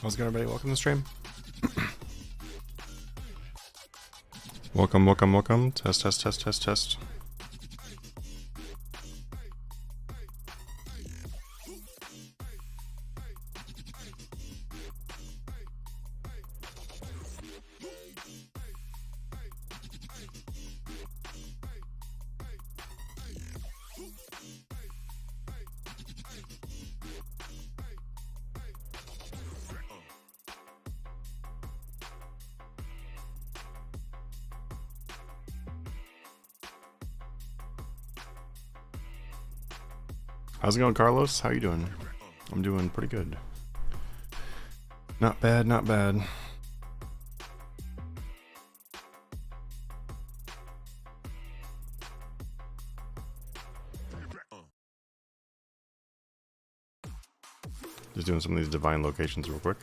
How's it going, everybody? Welcome to the stream. Welcome, welcome, welcome. Test, test, test, test, test. How's it going, Carlos? How you doing? I'm doing pretty good. Not bad, not bad. Just doing some of these divine locations real quick.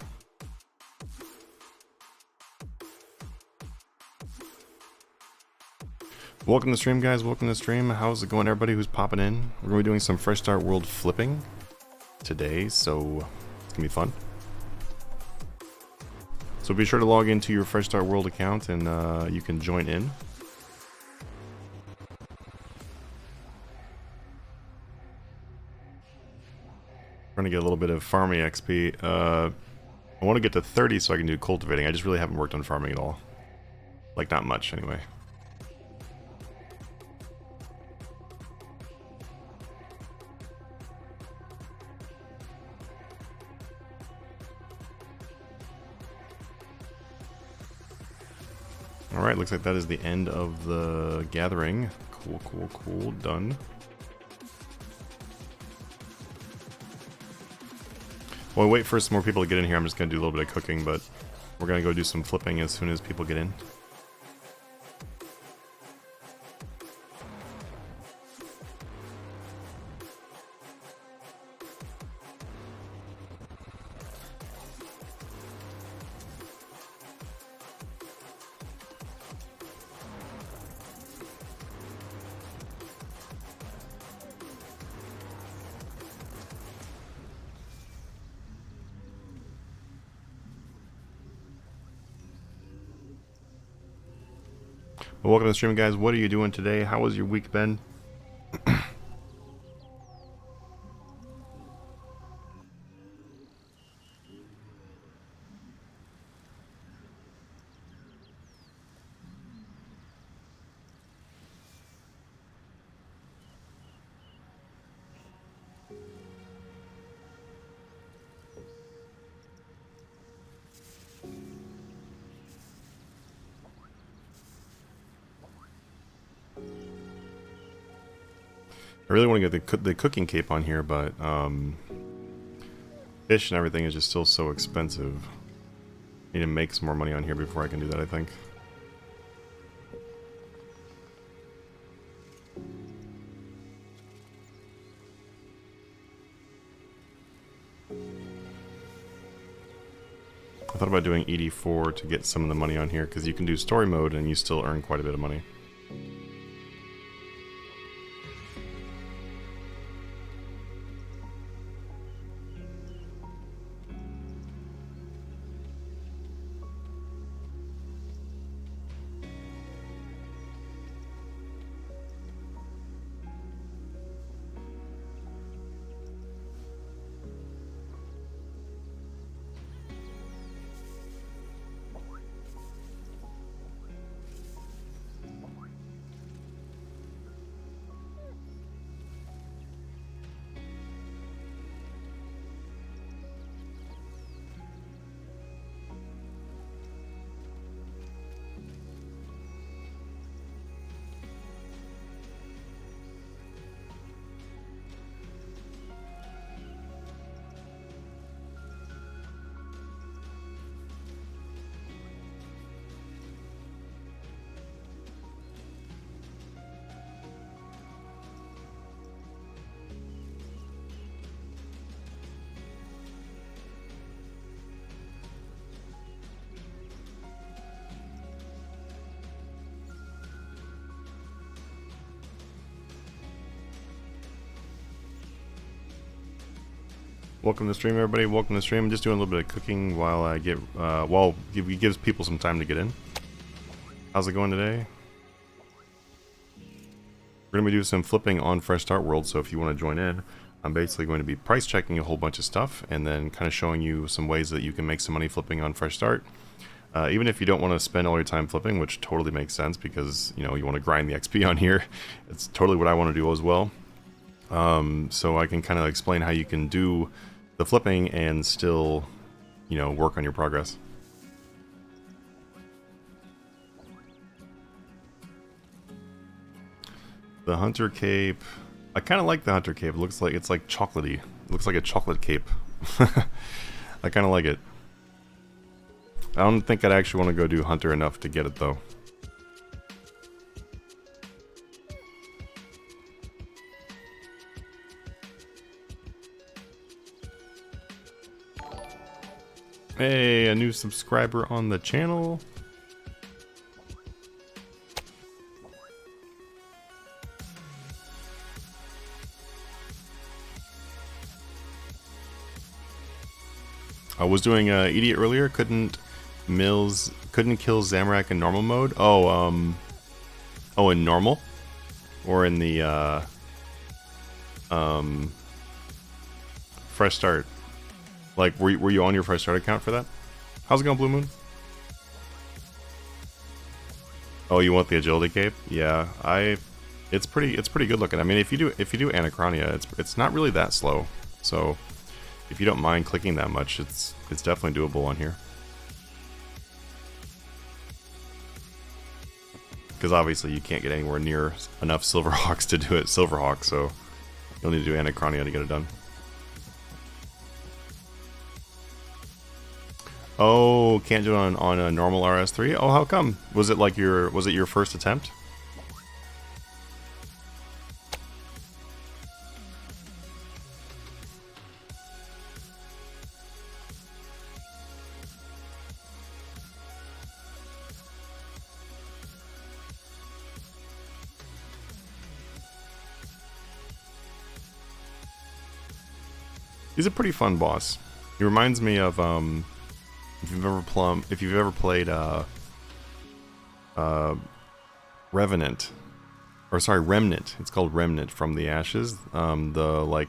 Welcome to the stream, guys. Welcome to the stream. How's it going, everybody who's popping in? We're going to be doing some Fresh Start World flipping today, so it's going to be fun. So be sure to log into your Fresh Start World account and you can join in. Trying to get a little bit of farming XP. I want to get to 30 so I can do cultivating. I just really haven't worked on farming at all. Like, not much, anyway. Alright, looks like that is the end of the gathering. Cool, cool, cool. Done. While we wait for some more people to get in here, I'm just going to do a little bit of cooking, but we're going to go do some flipping as soon as people get in. Well, welcome to the stream, guys. What are you doing today? How was your week been? I really want to get the cooking cape on here, but fish and everything is just still so expensive. I need to make some more money on here before I can do that, I think. I thought about doing ED4 to get some of the money on here, because you can do story mode and you still earn quite a bit of money. Welcome to the stream, everybody. Welcome to the stream. I'm just doing a little bit of cooking while I get, it gives people some time to get in. How's it going today? We're going to be doing some flipping on Fresh Start World, so if you want to join in, I'm basically going to be price checking a whole bunch of stuff and then kind of showing you some ways that you can make some money flipping on Fresh Start. Even if you don't want to spend all your time flipping, which totally makes sense because, you know, you want to grind the XP on here. It's totally what I want to do as well. So I can kind of explain how you can do the flipping and still, you know, work on your progress. The Hunter Cape. I kind of like the Hunter Cape. It looks like it's like chocolatey. It looks like a chocolate cape. I kind of like it. I don't think I'd actually want to go do Hunter enough to get it though. Hey, a new subscriber on the channel. I was doing Idiot earlier. Couldn't kill Zamorak in normal mode. Oh, oh, in normal, or in the Fresh Start. Like, were you on your Fresh Start account for that? How's it going, Blue Moon? Oh, you want the agility cape? Yeah, it's pretty good looking. I mean, if you do Anachronia, it's not really that slow. So, if you don't mind clicking that much, it's definitely doable on here. Because obviously you can't get anywhere near enough Silverhawks to do it Silverhawk, so you'll need to do Anachronia to get it done. Oh, can't do it on a normal RS3? Oh, how come? Was it like was it your first attempt? He's a pretty fun boss. He reminds me of if you've ever played Remnant, it's called Remnant from the Ashes. The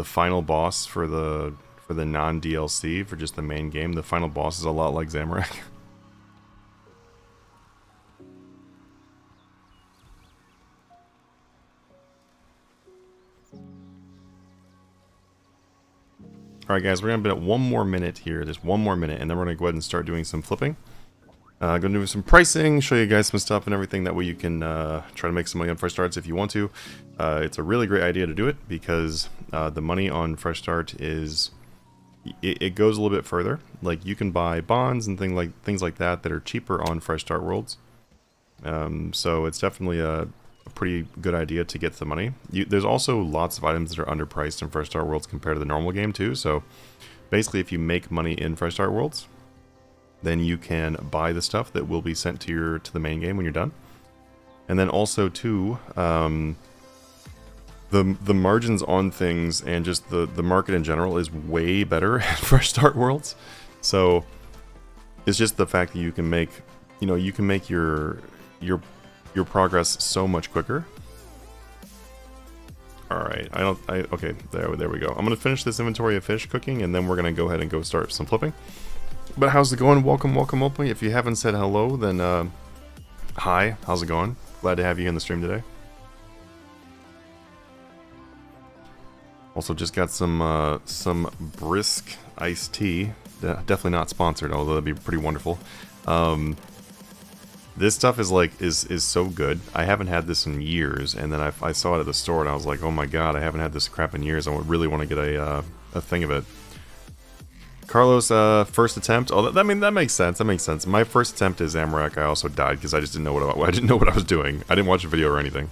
final boss for the non DLC for just the main game. The final boss is a lot like Zamorak. Alright guys, we're going to be at one more minute here, just one more minute, and then we're going to go ahead and start doing some flipping. Going to do some pricing, show you guys some stuff and everything. That way you can try to make some money on Fresh Starts if you want to. It's a really great idea to do it because the money on Fresh Start is... It goes a little bit further. Like, you can buy bonds and things like that are cheaper on Fresh Start Worlds. So it's definitely a pretty good idea to get the money. There's also lots of items that are underpriced in Fresh Start Worlds compared to the normal game too. So basically, if you make money in Fresh Start Worlds, then you can buy the stuff that will be sent to the main game when you're done. And then also too, the margins on things and just the market in general is way better at Fresh Start Worlds. So it's just the fact that you can make, your progress so much quicker. Alright, okay, there we go. I'm gonna finish this inventory of fish cooking and then we're gonna go ahead and go start some flipping. But how's it going? Welcome. If you haven't said hello, then hi, how's it going? Glad to have you in the stream today. Also just got some brisk iced tea. Definitely not sponsored, although that'd be pretty wonderful. This stuff is so good. I haven't had this in years, and then I saw it at the store, and I was like, oh my god, I haven't had this crap in years. I really want to get a thing of it. Carlos, first attempt. Oh, that makes sense. That makes sense. My first attempt is Zamorak. I also died because I just didn't know what I was doing. I didn't watch a video or anything.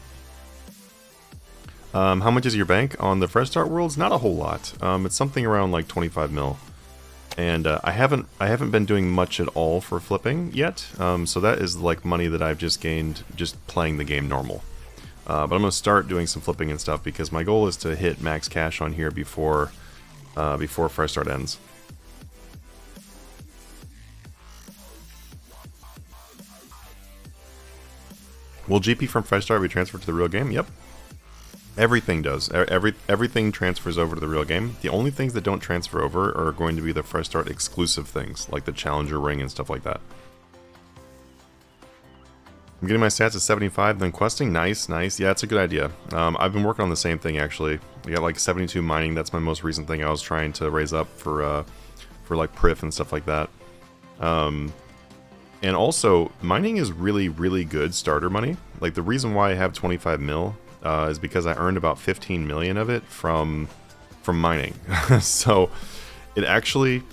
How much is your bank on the Fresh Start Worlds? Not a whole lot. It's something around like 25 mil. And I haven't been doing much at all for flipping yet, so that is like money that I've just gained just playing the game normal. But I'm going to start doing some flipping and stuff because my goal is to hit max cash on here before before fresh start ends. Will GP from fresh start be transferred to the real game? Yep. Everything does. Everything transfers over to the real game. The only things that don't transfer over are going to be the fresh start exclusive things, like the challenger ring and stuff like that. I'm getting my stats at 75, then questing. Nice, nice. Yeah, it's a good idea. I've been working on the same thing actually. We got like 72 mining. That's my most recent thing I was trying to raise up for like Prif and stuff like that. And also, mining is really, really good starter money. Like, the reason why I have 25 mil is because I earned about 15 million of it from mining. So, it actually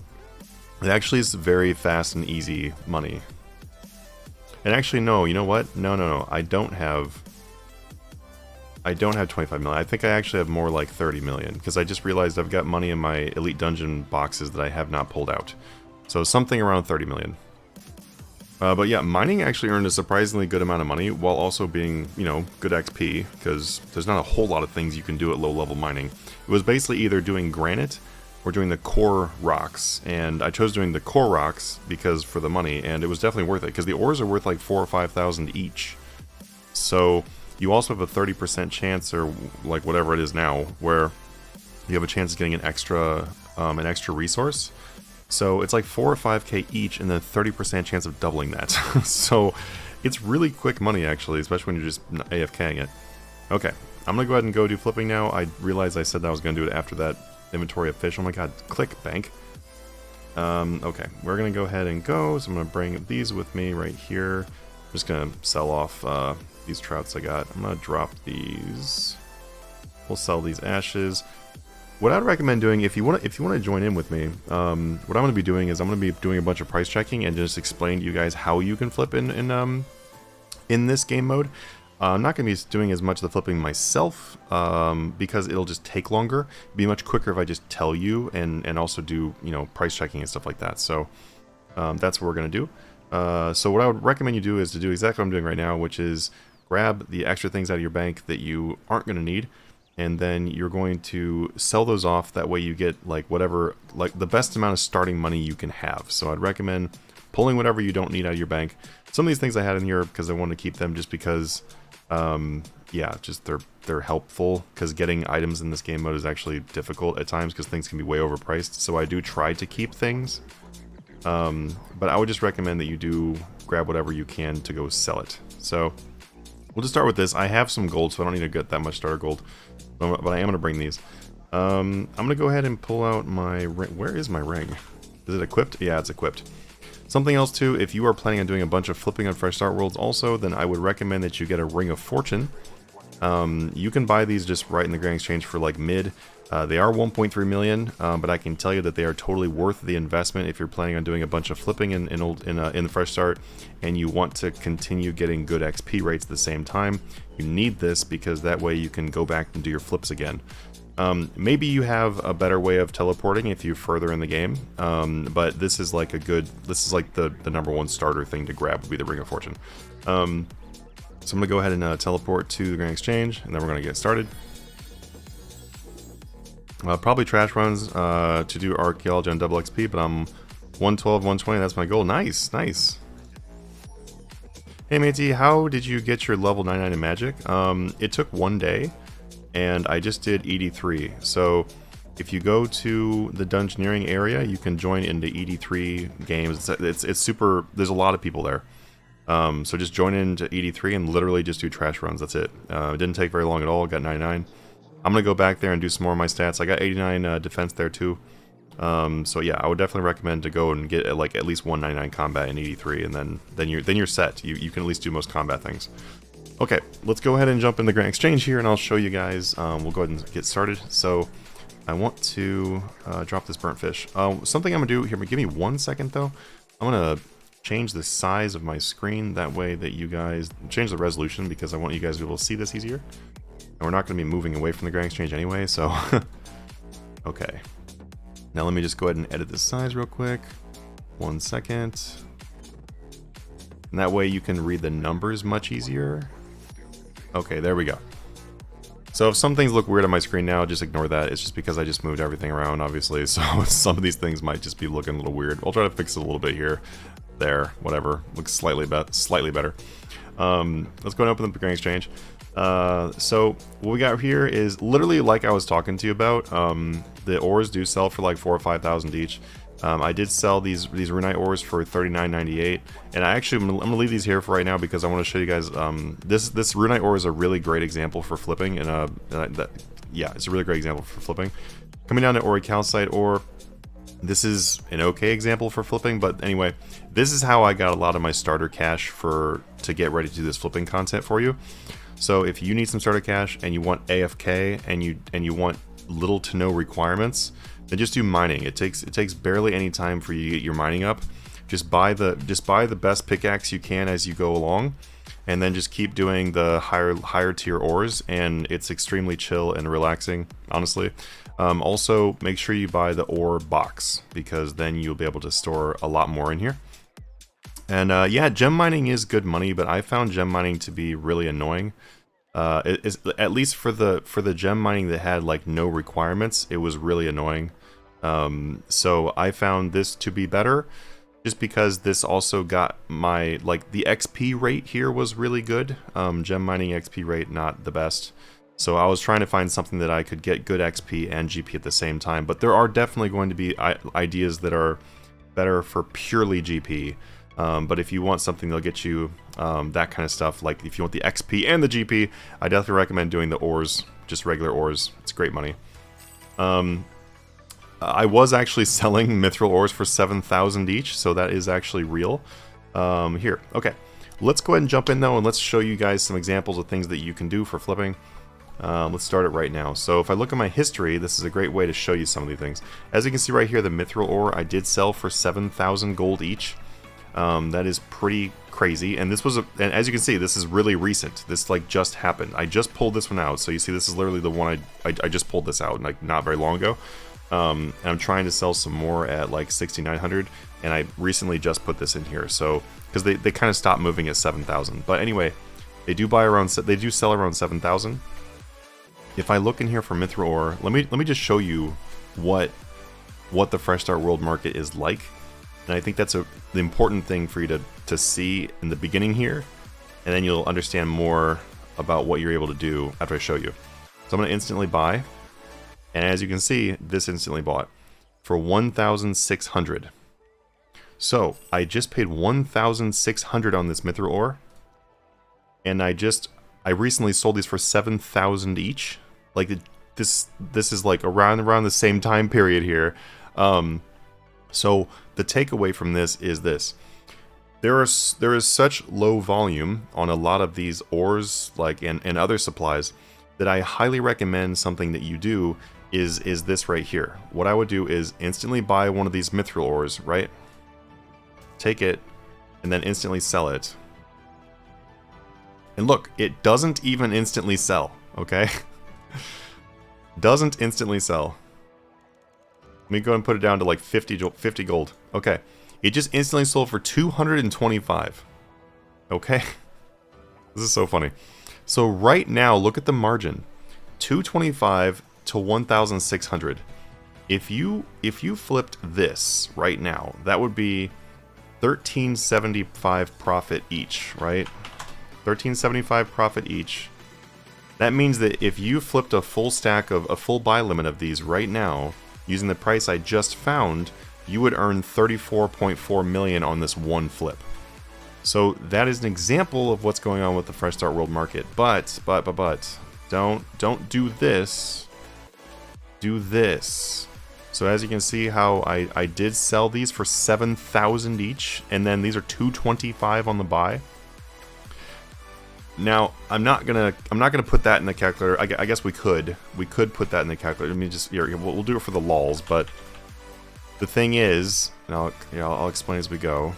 is very fast and easy money. And actually, no, you know what? No. I don't have 25 million. I think I actually have more like 30 million, because I just realized I've got money in my Elite Dungeon boxes that I have not pulled out. So, something around 30 million. But yeah, mining actually earned a surprisingly good amount of money while also being, you know, good XP, because there's not a whole lot of things you can do at low level mining. It was basically either doing granite or doing the core rocks, and I chose doing the core rocks because for the money, and it was definitely worth it, because the ores are worth like 4,000 or 5,000 each. So you also have a 30% chance, or like whatever it is now, where you have a chance of getting an extra resource. So it's like 4 or 5k each, and then 30% chance of doubling that. So it's really quick money, actually, especially when you're just AFKing it. Okay, I'm going to go ahead and go do flipping now. I realized I said that I was going to do it after that inventory of fish. Oh my god, click bank. Okay, we're going to go ahead and go. So I'm going to bring these with me right here. I'm just going to sell off these trouts I got. I'm going to drop these. We'll sell these ashes. What I'd recommend doing, if you want to join in with me, what I'm going to be doing is I'm going to be doing a bunch of price checking and just explain to you guys how you can flip in this game mode. I'm not going to be doing as much of the flipping myself because it'll just take longer. It'd be much quicker if I just tell you and also do, you know, price checking and stuff like that. So that's what we're going to do. So what I would recommend you do is to do exactly what I'm doing right now, which is grab the extra things out of your bank that you aren't going to need. And then you're going to sell those off. That way you get like whatever, like the best amount of starting money you can have. So I'd recommend pulling whatever you don't need out of your bank. Some of these things I had in here because I wanted to keep them just because, yeah, just they're helpful. Because getting items in this game mode is actually difficult at times because things can be way overpriced. So I do try to keep things. But I would just recommend that you do grab whatever you can to go sell it. So we'll just start with this. I have some gold, so I don't need to get that much starter gold. But I am going to bring these. I'm going to go ahead and pull out my ring. Where is my ring? Is it equipped? Yeah, it's equipped. Something else too, if you are planning on doing a bunch of flipping on Fresh Start Worlds also, then I would recommend that you get a Ring of Fortune. You can buy these just right in the Grand Exchange for like mid. They are 1.3 million, but I can tell you that they are totally worth the investment if you're planning on doing a bunch of flipping in the Fresh Start, and you want to continue getting good XP rates at the same time. You need this because that way you can go back and do your flips again. Maybe you have a better way of teleporting if you're further in the game, but this is like the number one starter thing to grab would be the Ring of Fortune. So I'm going to go ahead and teleport to the Grand Exchange, and then we're going to get started. Probably trash runs to do Archaeology on double XP, but I'm 112, 120, that's my goal. Nice, nice. Hey matey, how did you get your level 99 in Magic? It took 1 day, and I just did ED3. So if you go to the Dungeoneering area, you can join into ED3 games. It's super, there's a lot of people there. So just join into ED3 and literally just do trash runs, that's it. It didn't take very long at all, got 99. I'm going to go back there and do some more of my stats. I got 89 defense there too. So yeah, I would definitely recommend to go and get like at least 199 combat in ED3, and then you're set. You can at least do most combat things. Okay, let's go ahead and jump in the Grand Exchange here, and I'll show you guys. We'll go ahead and get started. So I want to drop this burnt fish. Something I'm going to do here, give me 1 second though. I'm going to change the size of my screen, that way that you guys, change the resolution because I want you guys to be able to see this easier. And we're not going to be moving away from the Grand Exchange anyway, so okay. Now let me just go ahead and edit this size real quick. 1 second. And that way you can read the numbers much easier. Okay, there we go. So if some things look weird on my screen now, just ignore that. It's just because I just moved everything around, obviously. So some of these things might just be looking a little weird. I'll try to fix it a little bit here, there, whatever. Looks slightly better. Let's go and open up the Grain Exchange. So what we got here is literally like I was talking to you about. The ores do sell for like 4,000 or 5,000 each. I did sell these Runite ores for $39.98, and I'm gonna leave these here for right now because I want to show you guys. This Runite ore is a really great example for flipping, and yeah, it's a really great example for flipping. Coming down to ore calcite ore, this is an okay example for flipping, but anyway, this is how I got a lot of my starter cash to get ready to do this flipping content for you. So if you need some starter cash and you want AFK and you want little to no requirements, then just do mining. It takes barely any time for you to get your mining up. Just buy the best pickaxe you can as you go along, and then just keep doing the higher tier ores, and it's extremely chill and relaxing, honestly. Also, make sure you buy the ore box, because then you'll be able to store a lot more in here. And yeah, gem mining is good money, but I found gem mining to be really annoying. At least for the gem mining that had like no requirements, it was really annoying. So I found this to be better, just because this also got my, like, the XP rate here was really good. Gem mining XP rate not the best. So I was trying to find something that I could get good XP and GP at the same time. But there are definitely going to be ideas that are better for purely GP. But if you want something that'll get you that kind of stuff, like if you want the XP and the GP, I definitely recommend doing the ores, just regular ores. It's great money. I was actually selling mithril ores for 7,000 each, so that is actually real. Here, okay. Let's go ahead and jump in though, and let's show you guys some examples of things that you can do for flipping. Let's start it right now. So if I look at my history, this is a great way to show you some of these things. As you can see right here, the mithril ore I did sell for 7,000 gold each. That is pretty crazy, and this was and as you can see, this is really recent. This like just happened. I just pulled this one out, so you see this is literally the one I just pulled this out like not very long ago. And I'm trying to sell some more at like 6,900, and I recently just put this in here, so because they kind of stopped moving at 7,000. But anyway, they do sell around 7,000. If I look in here for mithril ore, let me just show you what the Fresh Start World Market is like. And I think that's the important thing for you to see in the beginning here, and then you'll understand more about what you're able to do after I show you. So I'm going to instantly buy, and as you can see, this instantly bought for 1,600. So I just paid 1,600 on this mithril ore, and I recently sold these for 7,000 each. Like this is like around the same time period here. So the takeaway from this is this: there is such low volume on a lot of these ores, like and other supplies, that I highly recommend something that you do is this right here. What I would do is instantly buy one of these mithril ores, right? Take it, and then instantly sell it. And look, it doesn't even instantly sell, okay? Doesn't instantly sell. Let me go and put it down to like 50 gold. Okay. It just instantly sold for 225. Okay. This is so funny. So right now, look at the margin. 225 to 1,600. If you flipped this right now, that would be 1375 profit each, right? 1375 profit each. That means that if you flipped a full stack of a full buy limit of these right now, using the price I just found, you would earn 34.4 million on this one flip. So that is an example of what's going on with the Fresh Start World Market. But don't do this. Do this. So as you can see how I did sell these for 7,000 each, and then these are 225 on the buy. Now I'm not gonna put that in the calculator. I guess we could put that in the calculator. Let me just here, we'll do it for the lols. But the thing is, and I'll explain as we go.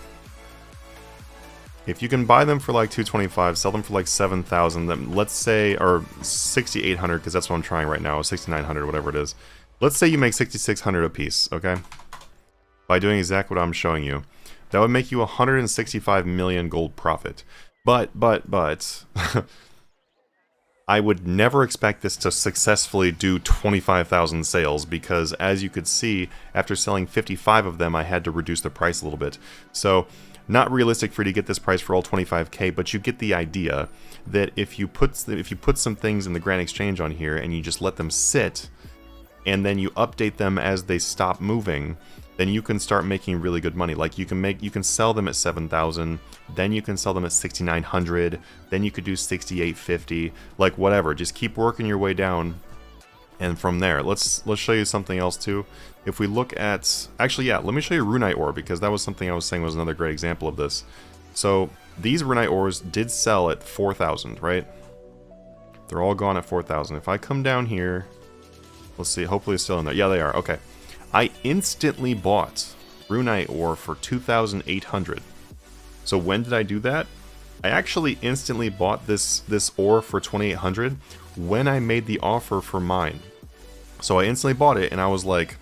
If you can buy them for like 225, sell them for like 7,000, then let's say, or 6,800, because that's what I'm trying right now, 6,900, whatever it is. Let's say you make 6,600 a piece, okay? By doing exactly what I'm showing you, that would make you 165 million gold profit. But I would never expect this to successfully do 25,000 sales, because as you could see, after selling 55 of them, I had to reduce the price a little bit. So, not realistic for you to get this price for all 25k, but you get the idea that if you put some things in the Grand Exchange on here and you just let them sit, and then you update them as they stop moving, then you can start making really good money. Like you can sell them at 7,000, then you can sell them at 6,900, then you could do 6,850, like whatever. Just keep working your way down, and from there, let's show you something else too. If we look at, actually, yeah, let me show you Runite ore, because that was something I was saying was another great example of this. So these Runite ores did sell at 4,000, right? They're all gone at 4,000. If I come down here, let's see, hopefully it's still in there. Yeah, they are. Okay. I instantly bought Runite ore for 2,800. So when did I do that? I actually instantly bought this ore for 2,800 when I made the offer for mine. So I instantly bought it, and I was like,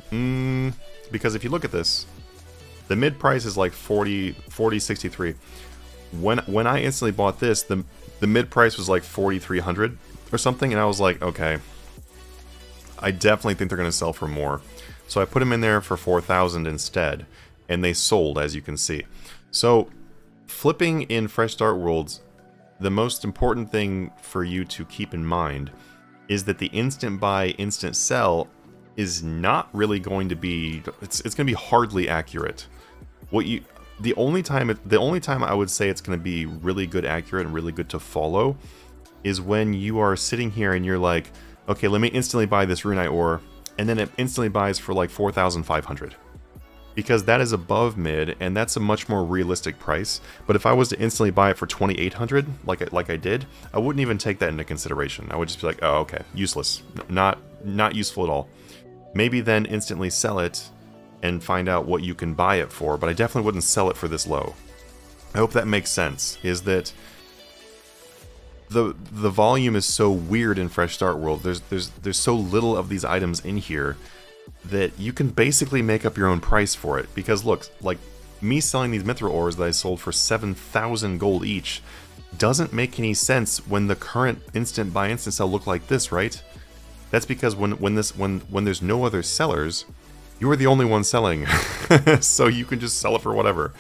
because if you look at this, the mid price is like 40.63. When I instantly bought this, the mid price was like 4,300 or something, and I was like, okay, I definitely think they're going to sell for more. So I put them in there for 4,000 instead, and they sold, as you can see. So flipping in Fresh Start Worlds, the most important thing for you to keep in mind is that the instant buy, instant sell is not really going to be, it's going to be hardly accurate. The only time I would say it's going to be really good accurate and really good to follow is when you are sitting here and you're like, okay, let me instantly buy this Runite ore, and then it instantly buys for like 4,500. Because that is above mid, and that's a much more realistic price. But if I was to instantly buy it for 2,800, like I did, I wouldn't even take that into consideration. I would just be like, oh, okay, useless. Not useful at all. Maybe then instantly sell it and find out what you can buy it for, but I definitely wouldn't sell it for this low. I hope that makes sense, is that the volume is so weird in Fresh Start World. There's so little of these items in here that you can basically make up your own price for it. Because look, like me selling these Mithril ores that I sold for 7,000 gold each doesn't make any sense when the current instant buy instant sell look like this, right? That's because when there's no other sellers, you are the only one selling. So you can just sell it for whatever.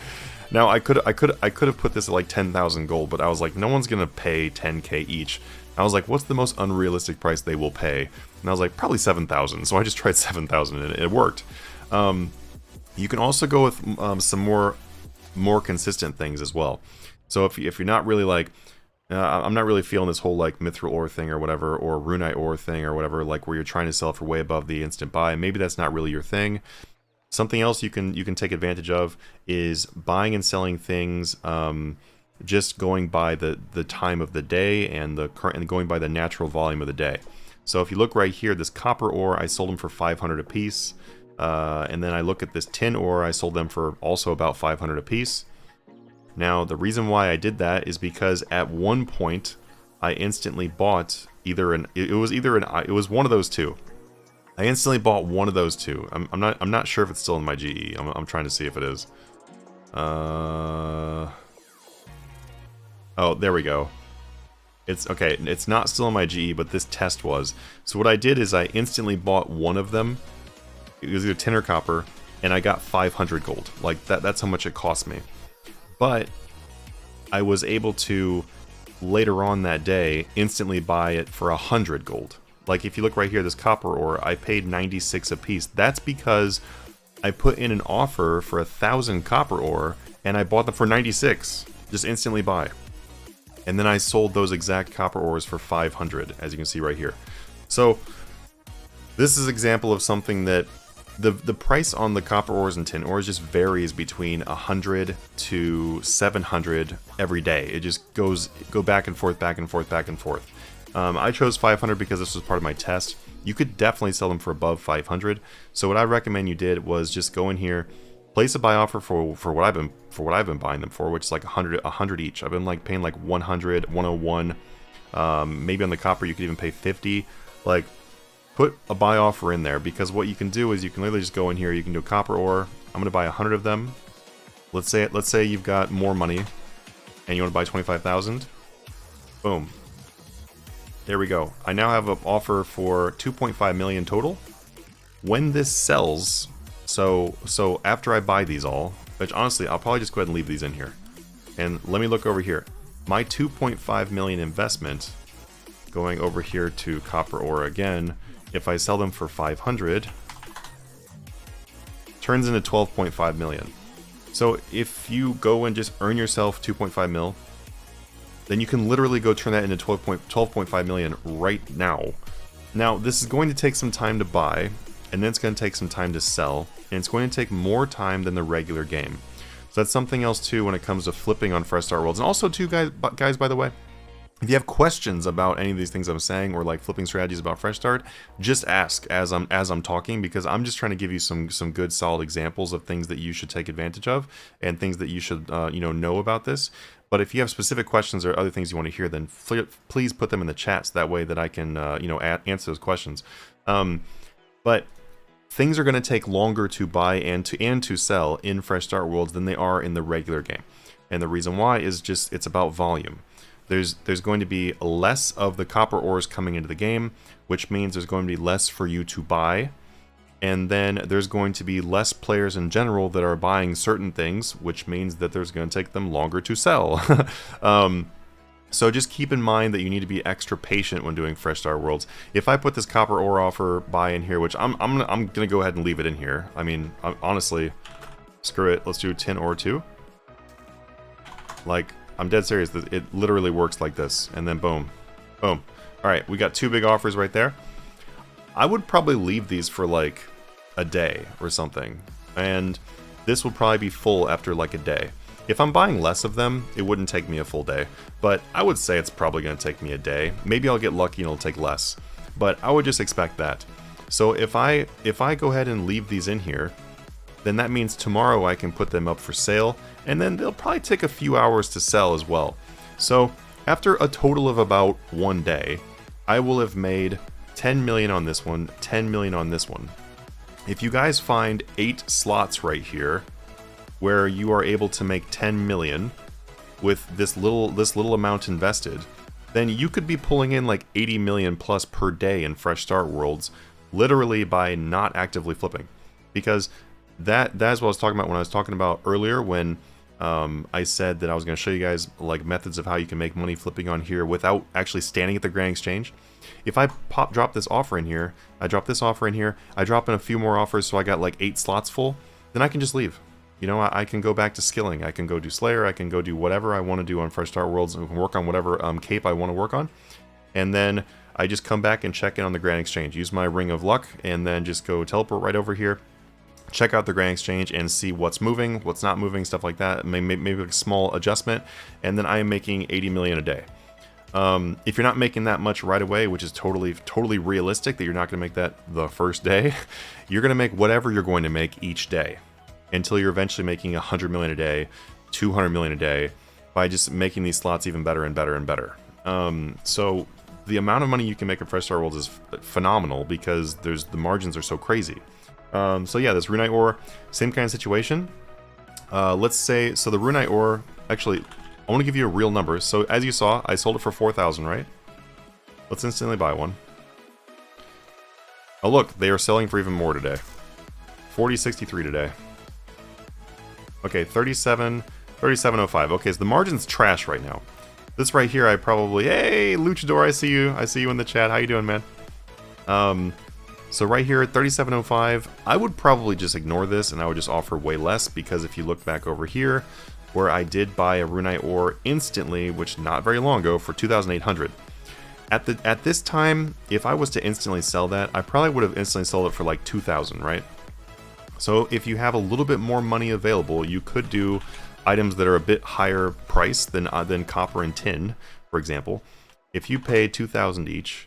Now I could have put this at like 10,000 gold, but I was like, no one's gonna pay 10k each. I was like, what's the most unrealistic price they will pay? And I was like, probably 7,000. So I just tried 7,000 and it worked. You can also go with some more consistent things as well. So if you're not really like, I'm not really feeling this whole like Mithril ore thing or whatever, or Runite ore thing or whatever, like where you're trying to sell it for way above the instant buy. Maybe that's not really your thing. Something else you can take advantage of is buying and selling things. Just going by the time of the day and going by the natural volume of the day. So if you look right here, this copper ore, I sold them for 500 a piece. And then I look at this tin ore, I sold them for also about 500 a piece. Now, the reason why I did that is because at one point, I instantly bought it was one of those two. I instantly bought one of those two. I'm not sure if it's still in my GE. I'm trying to see if it is. Oh, there we go. It's okay. It's not still in my GE, but this test was. So what I did is I instantly bought one of them. It was either tin or copper, and I got 500 gold. Like that's how much it cost me. But I was able to later on that day instantly buy it for 100 gold. Like if you look right here, this copper ore, I paid 96 a piece. That's because I put in an offer for 1,000 copper ore, and I bought them for 96. Just instantly buy. And then I sold those exact copper ores for 500, as you can see right here. So this is an example of something that the price on the copper ores and tin ores just varies between 100 to 700 every day. It just go back and forth, back and forth, back and forth. I chose 500 because this was part of my test. You could definitely sell them for above 500. So what I recommend you did was just go in here, place a buy offer for what I've been buying them for, which is like 100 each. I've been like paying like 100, 101. Maybe on the copper you could even pay 50. Like, put a buy offer in there, because what you can do is you can literally just go in here. You can do copper ore. I'm gonna buy 100 of them. Let's say you've got more money and you want to buy 25,000. Boom. There we go. I now have an offer for 2.5 million total. When this sells, so after I buy these all, which honestly, I'll probably just go ahead and leave these in here. And let me look over here. My 2.5 million investment, going over here to copper ore again, if I sell them for 500, turns into 12.5 million. So if you go and just earn yourself 2.5 mil, then you can literally go turn that into 12.5 million right now. Now, this is going to take some time to buy, and then it's going to take some time to sell, and it's going to take more time than the regular game. So that's something else too when it comes to flipping on Fresh Start Worlds. And also too, guys, by the way, if you have questions about any of these things I'm saying, or like flipping strategies about Fresh Start, just ask as I'm talking, because I'm just trying to give you some good solid examples of things that you should take advantage of and things that you should know about this. But if you have specific questions or other things you want to hear, then please put them in the chats. That way that I can answer those questions. But things are going to take longer to buy and to sell in Fresh Start Worlds than they are in the regular game, and the reason why is just it's about volume. There's going to be less of the copper ores coming into the game, which means there's going to be less for you to buy, and then there's going to be less players in general that are buying certain things, which means that there's going to take them longer to sell. So just keep in mind that you need to be extra patient when doing Fresh Start Worlds. If I put this copper ore offer buy in here, which I'm gonna go ahead and leave it in here. I mean, honestly, screw it. Let's do tin ore 2. Like, I'm dead serious. It literally works like this, and then boom, boom. All right, we got 2 big offers right there. I would probably leave these for like a day or something, and this will probably be full after like a day. If I'm buying less of them, it wouldn't take me a full day, but I would say it's probably going to take me a day. Maybe I'll get lucky and it'll take less, but I would just expect that. So if I go ahead and leave these in here, then that means tomorrow I can put them up for sale, and then they'll probably take a few hours to sell as well. So after a total of about 1 day, I will have made 10 million on this one, 10 million on this one. If you guys find 8 slots right here where you are able to make 10 million with this little amount invested, then you could be pulling in like 80 million plus per day in Fresh Start Worlds, literally by not actively flipping. Because that is what I was talking about when I was talking about earlier, when I said that I was going to show you guys like methods of how you can make money flipping on here without actually standing at the Grand Exchange. If I drop this offer in here, I drop this offer in here, I drop in a few more offers, so I got like 8 slots full, then I can just leave. You know, I can go back to skilling. I can go do Slayer. I can go do whatever I want to do on Fresh Start Worlds and work on whatever cape I want to work on. And then I just come back and check in on the Grand Exchange. Use my Ring of Luck and then just go teleport right over here. Check out the Grand Exchange and see what's moving, what's not moving, stuff like that. Maybe a small adjustment. And then I am making 80 million a day. If you're not making that much right away, which is totally realistic that you're not going to make that the first day, you're going to make whatever you're going to make each day, until you're eventually making 100 million a day, 200 million a day, by just making these slots even better and better and better. So the amount of money you can make in Fresh Start Worlds is phenomenal, because the margins are so crazy. So yeah, this Runite ore, same kind of situation. Let's say, so the Runite ore, actually, I want to give you a real number. So as you saw, I sold it for 4,000, right? Let's instantly buy one. Oh look, they are selling for even more today. 40.63 today. Okay, 37.05. Okay, so the margin's trash right now. This right here, I probably... Hey, Luchador, I see you. I see you in the chat. How you doing, man? So right here at 37.05, I would probably just ignore this, and I would just offer way less, because if you look back over here, where I did buy a Runite ore instantly, which not very long ago, for 2,800. At this time, if I was to instantly sell that, I probably would have instantly sold it for like 2,000, right? So if you have a little bit more money available, you could do items that are a bit higher price than copper and tin, for example. If you pay 2,000 each,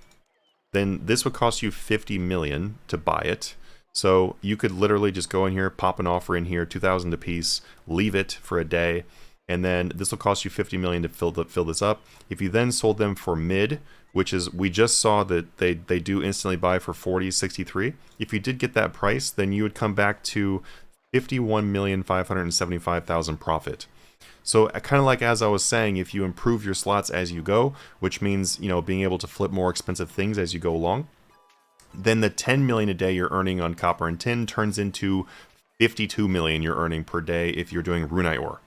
then this would cost you 50 million to buy it. So you could literally just go in here, pop an offer in here, 2,000 a piece, leave it for a day, and then this will cost you 50 million to fill this up. If you then sold them for mid, which is, we just saw that they do instantly buy for 40.63. If you did get that price, then you would come back to 51,575,000 profit. So kind of like as I was saying, if you improve your slots as you go, which means, you know, being able to flip more expensive things as you go along, then the 10 million a day you're earning on copper and tin turns into 52 million you're earning per day if you're doing runite ore.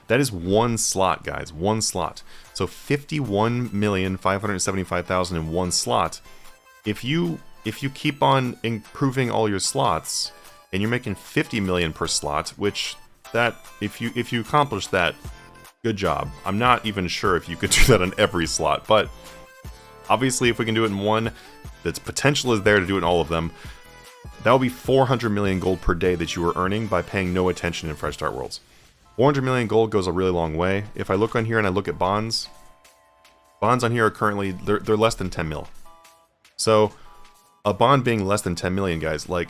That is one slot, guys, one slot. So 51,575,000 in one slot. If you keep on improving all your slots and you're making 50 million per slot, which that if you accomplish that, good job. I'm not even sure if you could do that on every slot, but obviously if we can do it in one, that's potential is there to do it in all of them. That will be 400 million gold per day that you are earning by paying no attention in Fresh Start Worlds. 400 million gold goes a really long way. If I look on here and I look at bonds on here are currently, they're less than 10 mil. So a bond being less than 10 million, guys, like,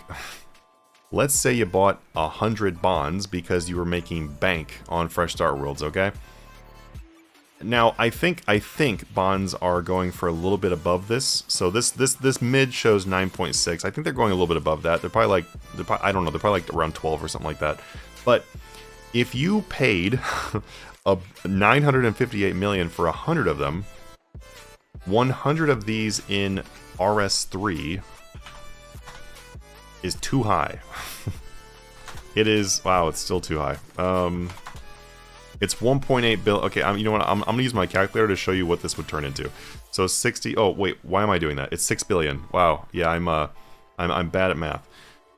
let's say you bought 100 bonds because you were making bank on Fresh Start Worlds, okay? Now, I think bonds are going for a little bit above this. So this mid shows 9.6. I think they're going a little bit above that. They're probably like, I don't know, they're probably like around 12 or something like that. But if you paid a 958 million for 100 of them, 100 of these in RS3 is too high. It is, wow, it's still too high. It's 1.8 billion. Okay, you know what? I'm gonna use my calculator to show you what this would turn into. So 60. Oh wait, why am I doing that? It's 6 billion. Wow. Yeah, I'm bad at math.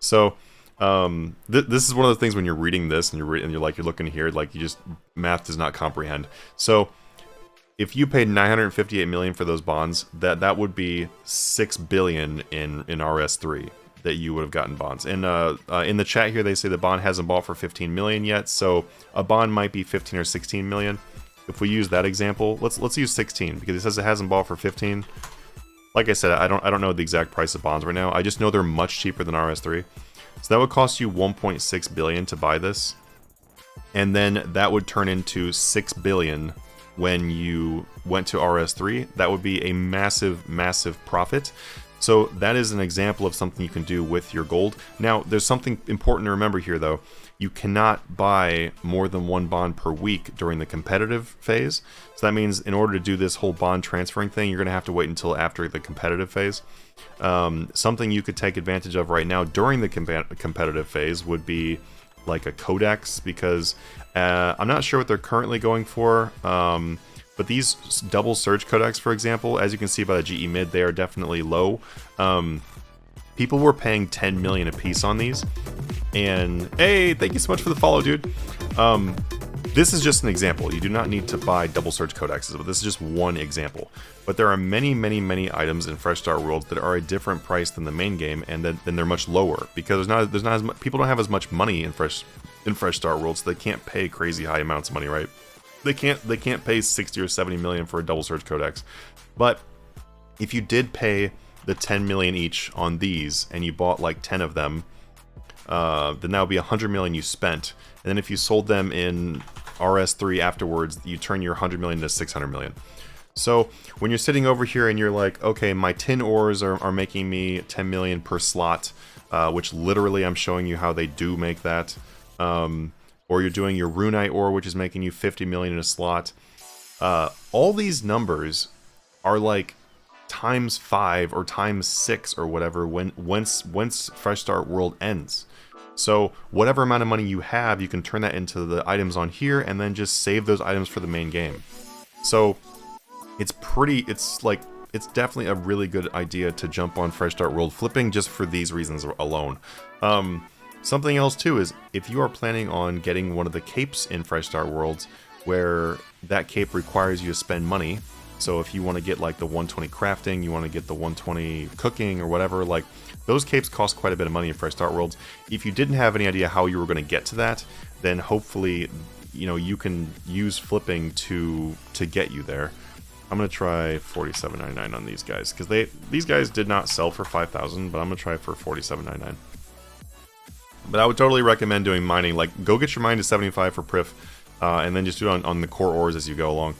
So this is one of the things when you're reading this and you're looking here, like you just math does not comprehend. So if you paid 958 million for those bonds, that would be 6 billion in RS3 that you would have gotten bonds. And in the chat here, they say the bond hasn't bought for 15 million yet, so a bond might be 15 or 16 million. If we use that example, let's use 16 because it says it hasn't bought for 15. Like I said, I don't know the exact price of bonds right now. I just know they're much cheaper than RS3. So that would cost you 1.6 billion to buy this, and then that would turn into 6 billion when you went to RS3. That would be a massive, massive profit. So that is an example of something you can do with your gold. Now, there's something important to remember here, though. You cannot buy more than one bond per week during the competitive phase. So that means in order to do this whole bond transferring thing, you're going to have to wait until after the competitive phase. Something you could take advantage of right now during the competitive phase would be like a codex, because I'm not sure what they're currently going for. But these double surge codecs, for example, as you can see by the GE mid, they are definitely low. People were paying 10 million a piece on these. And hey, thank you so much for the follow, dude. This is just an example. You do not need to buy double surge codexes, but this is just one example. But there are many, many, many items in Fresh Start Worlds that are a different price than the main game, and then they're much lower because there's not as much, people don't have as much money in Fresh Start Worlds, so they can't pay crazy high amounts of money, right? They can't pay 60 or 70 million for a double surge codex. But if you did pay the 10 million each on these and you bought like 10 of them, then that would be 100 million you spent. And then if you sold them in RS3 afterwards, you turn your 100 million to 600 million. So when you're sitting over here and you're like, okay, my tin ores are making me 10 million per slot, which literally I'm showing you how they do make that. Or you're doing your runite ore, which is making you 50 million in a slot. All these numbers are like ×5 or ×6 or whatever once Fresh Start World ends. So whatever amount of money you have, you can turn that into the items on here and then just save those items for the main game. So it's definitely a really good idea to jump on Fresh Start World flipping just for these reasons alone. Something else too is if you are planning on getting one of the capes in Fresh Start Worlds where that cape requires you to spend money. So if you want to get like the 120 crafting, you want to get the 120 cooking or whatever, like those capes cost quite a bit of money in Fresh Start Worlds. If you didn't have any idea how you were going to get to that, then hopefully, you know, you can use flipping to get you there. I'm going to try 47.99 on these guys because these guys did not sell for 5,000, but I'm going to try for 47.99. But I would totally recommend doing mining. Like, go get your mine to 75 for Prif, and then just do it on the core ores as you go along.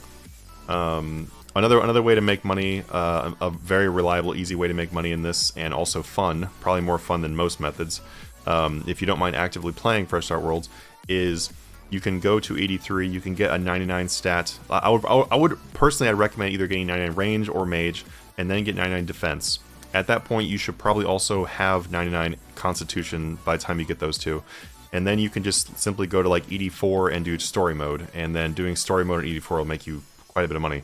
Another way to make money, a very reliable, easy way to make money in this, and also fun, probably more fun than most methods, if you don't mind actively playing Fresh Start Worlds, is you can go to 83, you can get a 99 stat. I would personally, I'd recommend either getting 99 range or mage, and then get 99 defense. At that point, you should probably also have 99 constitution by the time you get those two. And then you can just simply go to like ED4 and do story mode, and then doing story mode in ED4 will make you quite a bit of money.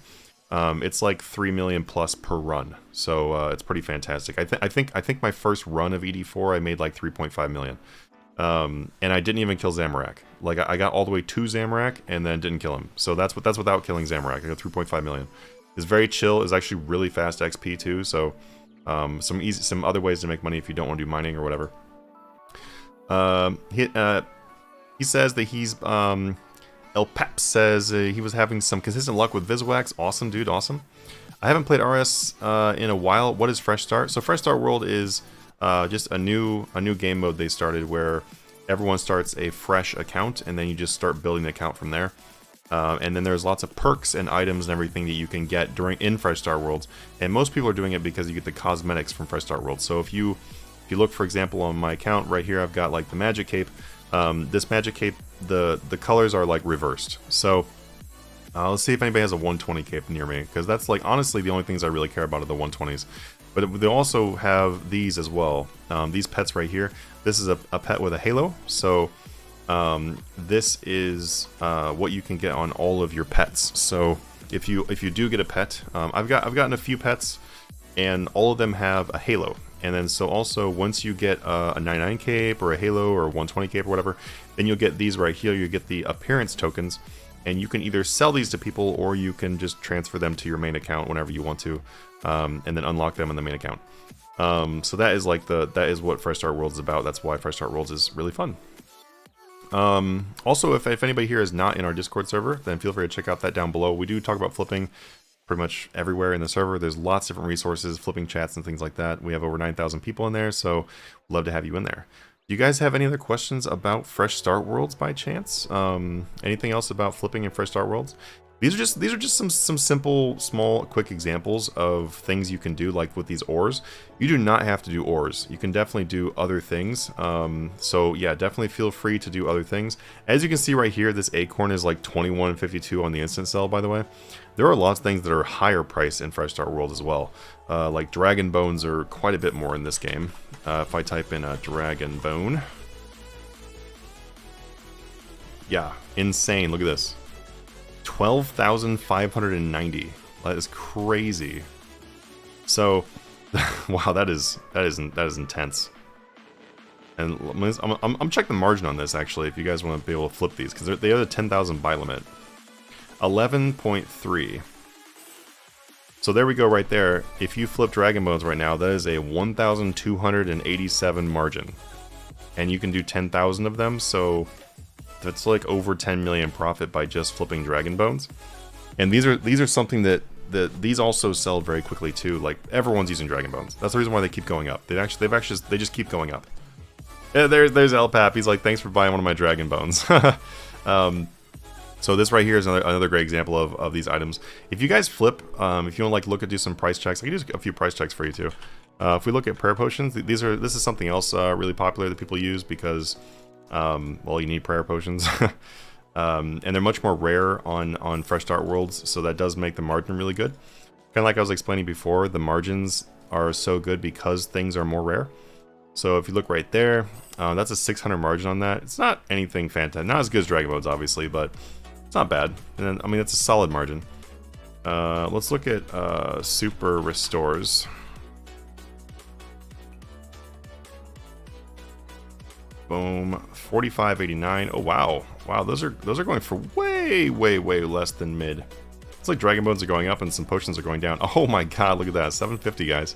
It's like 3 million plus per run, so it's pretty fantastic. I think my first run of ED4 I made like 3.5 million. And I didn't even kill Zamorak. Like I got all the way to Zamorak and then didn't kill him. So that's without killing Zamorak. I got 3.5 million. It's very chill. It's actually really fast XP too. So some other ways to make money if you don't want to do mining or whatever. He says that he's El Pep says he was having some consistent luck with Viswax. Awesome, dude. Awesome. I haven't played RS in a while. What is Fresh Start? So Fresh Start World is just a new game mode they started where everyone starts a fresh account and then you just start building the account from there. And then there's lots of perks and items and everything that you can get in Fresh Start Worlds. And most people are doing it because you get the cosmetics from Fresh Start Worlds. So if you look, for example, on my account right here, I've got like the magic cape. This magic cape, the colors are like reversed. So let's see if anybody has a 120 cape near me, because that's like honestly the only things I really care about are the 120s. But they also have these as well. These pets right here. This is a pet with a halo. So this is what you can get on all of your pets. So if you do get a pet, I've gotten a few pets, and all of them have a halo. And then so also once you get a 99 cape or a halo or a 120 cape or whatever, then you'll get these right here. You get the appearance tokens, and you can either sell these to people or you can just transfer them to your main account whenever you want to, and then unlock them in the main account. So that is like that is what Fresh Start Worlds is about. That's why Fresh Start Worlds is really fun. Also, if anybody here is not in our Discord server, then feel free to check out that down below. We do talk about flipping pretty much everywhere in the server. There's lots of different resources, flipping chats and things like that. We have over 9,000 people in there, so we'd love to have you in there. Do you guys have any other questions about Fresh Start Worlds by chance? Anything else about flipping in Fresh Start Worlds? These are just some simple, small, quick examples of things you can do, like with these ores. You do not have to do ores. You can definitely do other things. So yeah, definitely feel free to do other things. As you can see right here, this acorn is like 21.52 on the instant sell, by the way. There are lots of things that are higher priced in Fresh Start World as well. Like dragon bones are quite a bit more in this game. If I type in a dragon bone. Yeah, insane. Look at this. 12,590. That is crazy. So, wow, that is intense. And I'm checking the margin on this actually. If you guys want to be able to flip these, because they have a 10,000 buy limit. 11.3. So there we go right there. If you flip Dragon Bones right now, that is a 1,287 margin, and you can do 10,000 of them. So that's like over 10 million profit by just flipping Dragon Bones. And these are something that these also sell very quickly too. Like everyone's using Dragon Bones. That's the reason why they keep going up. They just keep going up. Yeah, there's LPAP. He's like, thanks for buying one of my Dragon Bones. So this right here is another great example of these items. If you guys flip, if you want to like look at do some price checks, I can do a few price checks for you too. If we look at prayer potions, this is something else really popular that people use because well, you need prayer potions. And they're much more rare on Fresh Start Worlds, so that does make the margin really good. Kind of like I was explaining before, the margins are so good because things are more rare. So if you look right there, that's a 600 margin on that. It's not anything fantastic, not as good as Dragon Bones obviously, but it's not bad. And then, I mean, it's a solid margin. Let's look at Super Restores. Boom, 45.89. Oh wow, wow, those are going for way less than mid. It's like Dragon Bones are going up and some potions are going down. Oh my god, look at that, 750 guys.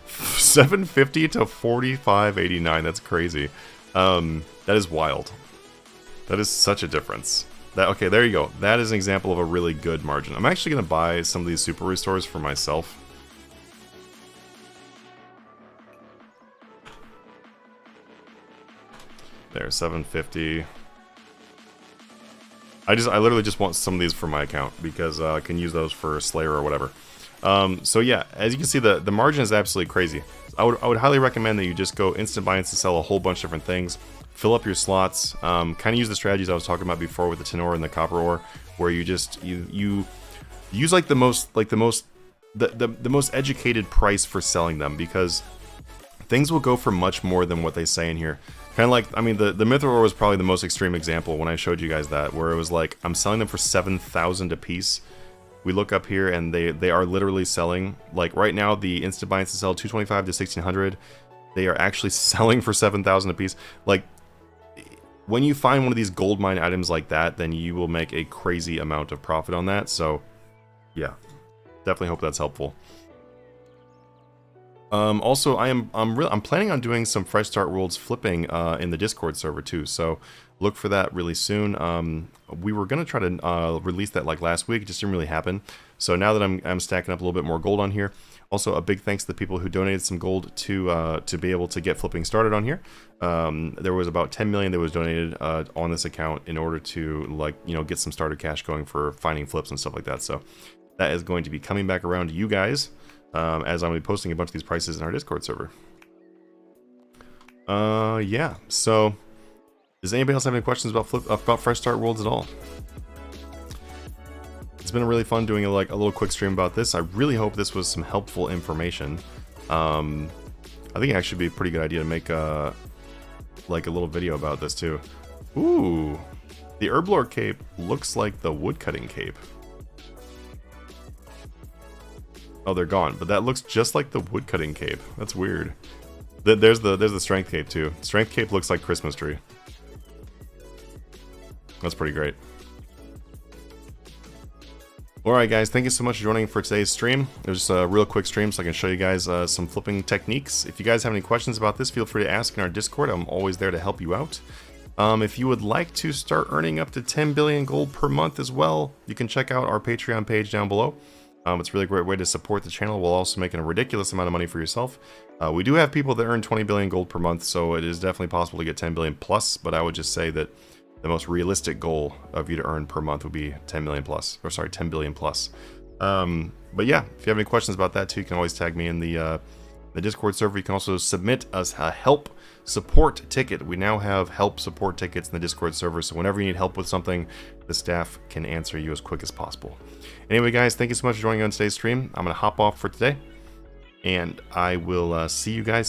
750 to 45.89. That's crazy. That is wild. That is such a difference. Okay, there you go. That is an example of a really good margin. I'm actually gonna buy some of these super restores for myself. There, 750. I literally just want some of these for my account because I can use those for Slayer or whatever. So yeah, as you can see, the margin is absolutely crazy. I would highly recommend that you just go instant buy, instant sell a whole bunch of different things. fill up your slots. Kind of use the strategies I was talking about before with the tin ore and the copper ore, where you just you use like the most educated price for selling them, because things will go for much more than what they say in here. Kind of like, I mean, the Mithril ore was probably the most extreme example when I showed you guys that, where it was like, I'm selling them for 7,000 a piece. We look up here and they are literally selling, like right now the instant buy and sell 225 to 1,600. They are actually selling for 7,000 a piece. Like, when you find one of these gold mine items like that, then you will make a crazy amount of profit on that. So, yeah, definitely hope that's helpful. Also, I'm planning on doing some Fresh Start Worlds flipping in the Discord server too, so look for that really soon. We were gonna try to release that like last week, it just didn't really happen. So now that I'm stacking up a little bit more gold on here. Also, a big thanks to the people who donated some gold to be able to get flipping started on here. There was about 10 million that was donated on this account in order to, like, you know, get some starter cash going for finding flips and stuff like that. So that is going to be coming back around to you guys. As I'm going to be posting a bunch of these prices in our Discord server. Yeah, so does anybody else have any questions about Fresh Start Worlds at all? It's been really fun doing a little quick stream about this. I really hope this was some helpful information. I think it actually be a pretty good idea to make like a little video about this too. Ooh, the Herblore cape looks like the woodcutting cape. Oh, they're gone, but that looks just like the woodcutting cape. That's weird. There's the strength cape too. Strength cape looks like Christmas tree. That's pretty great. Alright guys, thank you so much for joining for today's stream. It was just a real quick stream so I can show you guys some flipping techniques. If you guys have any questions about this, feel free to ask in our Discord. I'm always there to help you out. If you would like to start earning up to 10 billion gold per month as well, you can check out our Patreon page down below. It's a really great way to support the channel while also making a ridiculous amount of money for yourself. We do have people that earn 20 billion gold per month, so it is definitely possible to get 10 billion plus, but I would just say that the most realistic goal of you to earn per month would be 10 million plus, or sorry, 10 billion plus. But yeah, if you have any questions about that too, you can always tag me in the Discord server. You can also submit us a help support ticket. We now have help support tickets in the Discord server, so whenever you need help with something, the staff can answer you as quick as possible. Anyway guys, thank you so much for joining on today's stream. I'm going to hop off for today, and I will see you guys